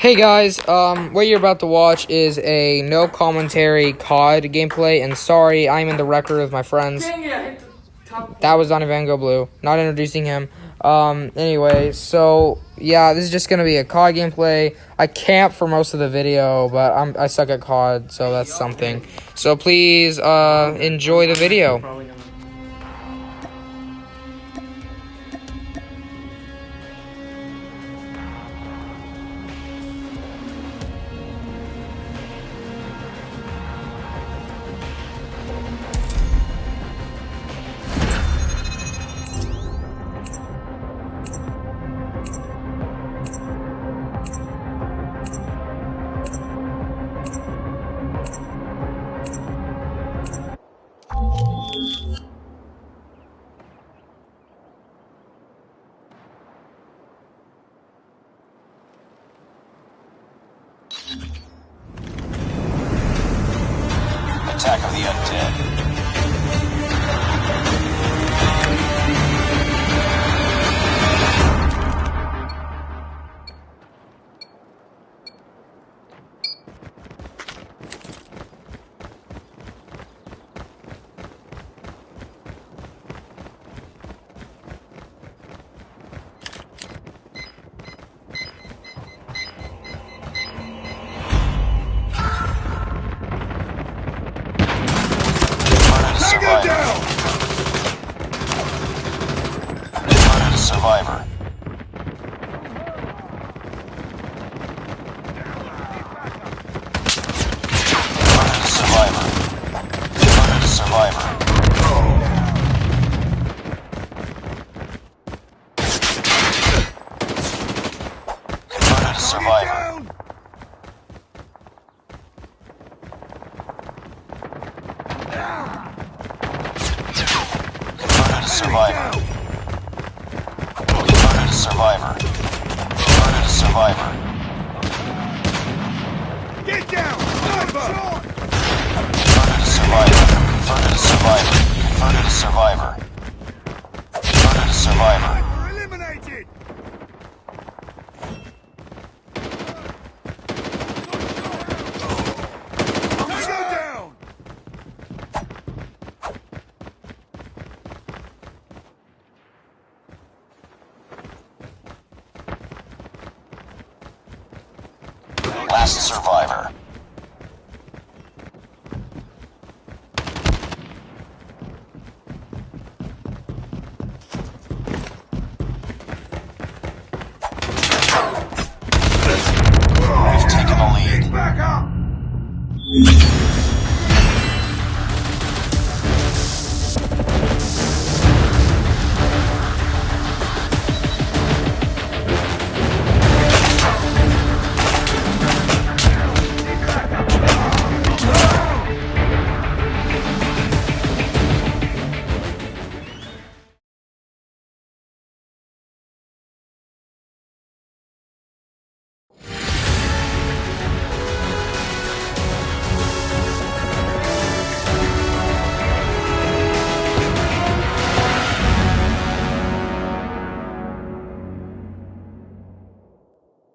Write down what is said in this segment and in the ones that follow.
Hey guys, what you're about to watch is a no commentary COD gameplay, and sorry, I'm in the record with my friends. Dang it, I hit the top. That was Donnie Van Go Blue, not introducing him. Anyway, so, yeah, this is just gonna be a COD gameplay. I camp for most of the video, but I suck at COD, so that's something. So please, enjoy the video. Attack of the Undead. Survivor. Survivor. Survivor. Converted to Survivor. Converted to Survivor. Survivor. Converted to Survivor. Get down! Survivor! Converted to Survivor. Converted to Survivor. Converted to Survivor. Converted to Survivor. Eliminated! Go down! Last survivor. We've taken the lead. Back up!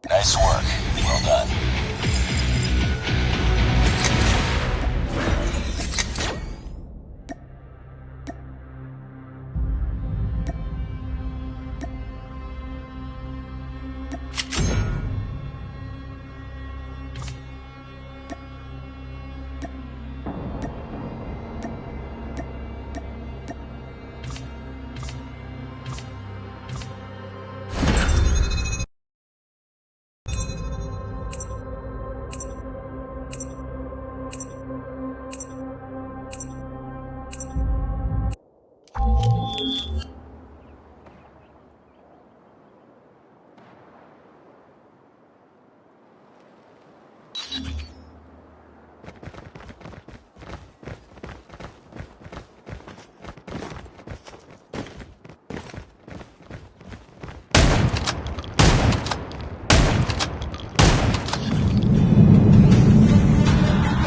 Nice work. Well done.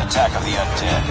Attack of the Undead.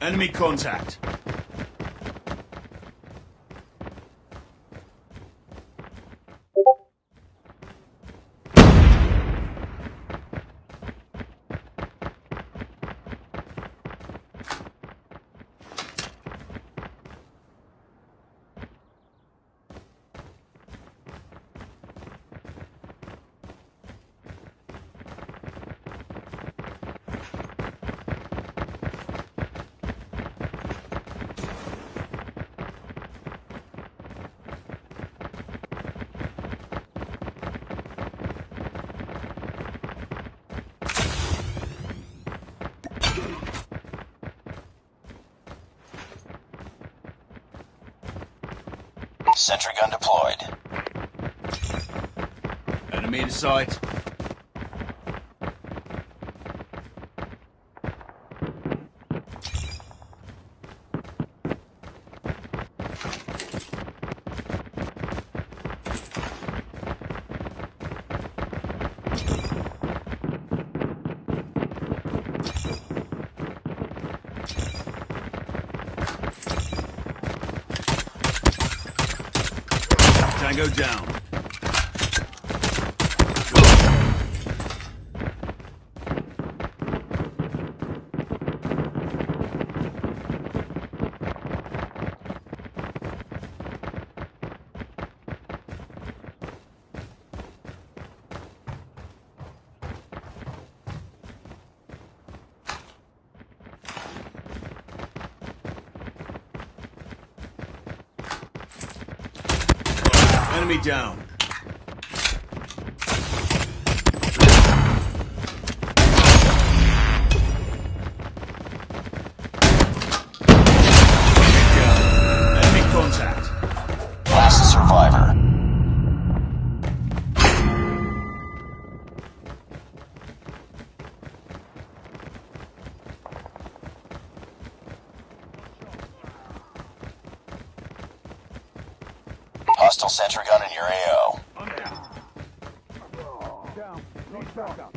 Enemy contact. Sentry gun deployed. Enemy in sight. Tango down. Enemy down. Enemy contact. Last survivor. Hostile sentry gun in your AO. Down. Need backup.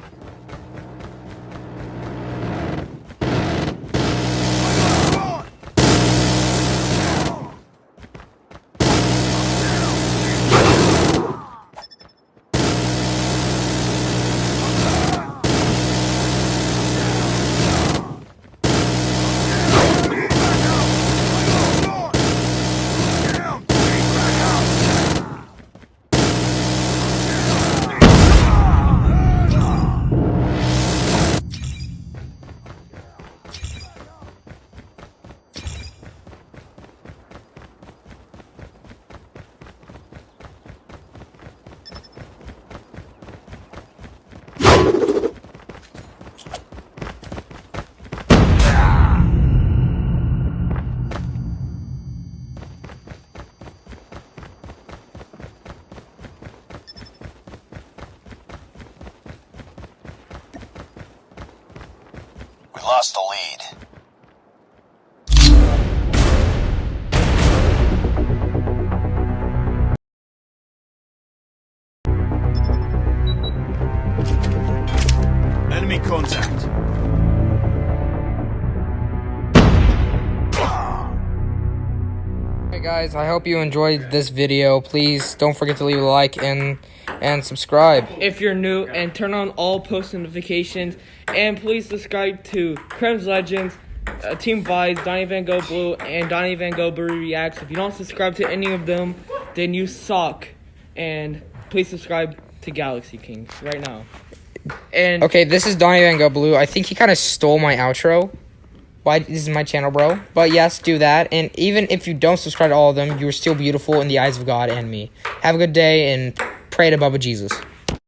We lost the lead. Enemy contact. Hey guys, I hope you enjoyed this video. Please don't forget to leave a like and subscribe. If you're new, and turn on all post notifications, and please subscribe to Crims Legends, Team Vice, Donnie Van Go Blue, and Donnie Van Go Blue Reacts. If you don't subscribe to any of them, then you suck. And please subscribe to Galaxy Kings right now. And Okay, this is Donnie Van Go Blue. I think he kind of stole my outro. Why? This is my channel, bro. But yes, do that. And even if you don't subscribe to all of them, you are still beautiful in the eyes of God and me. Have a good day and pray to Bubba Jesus.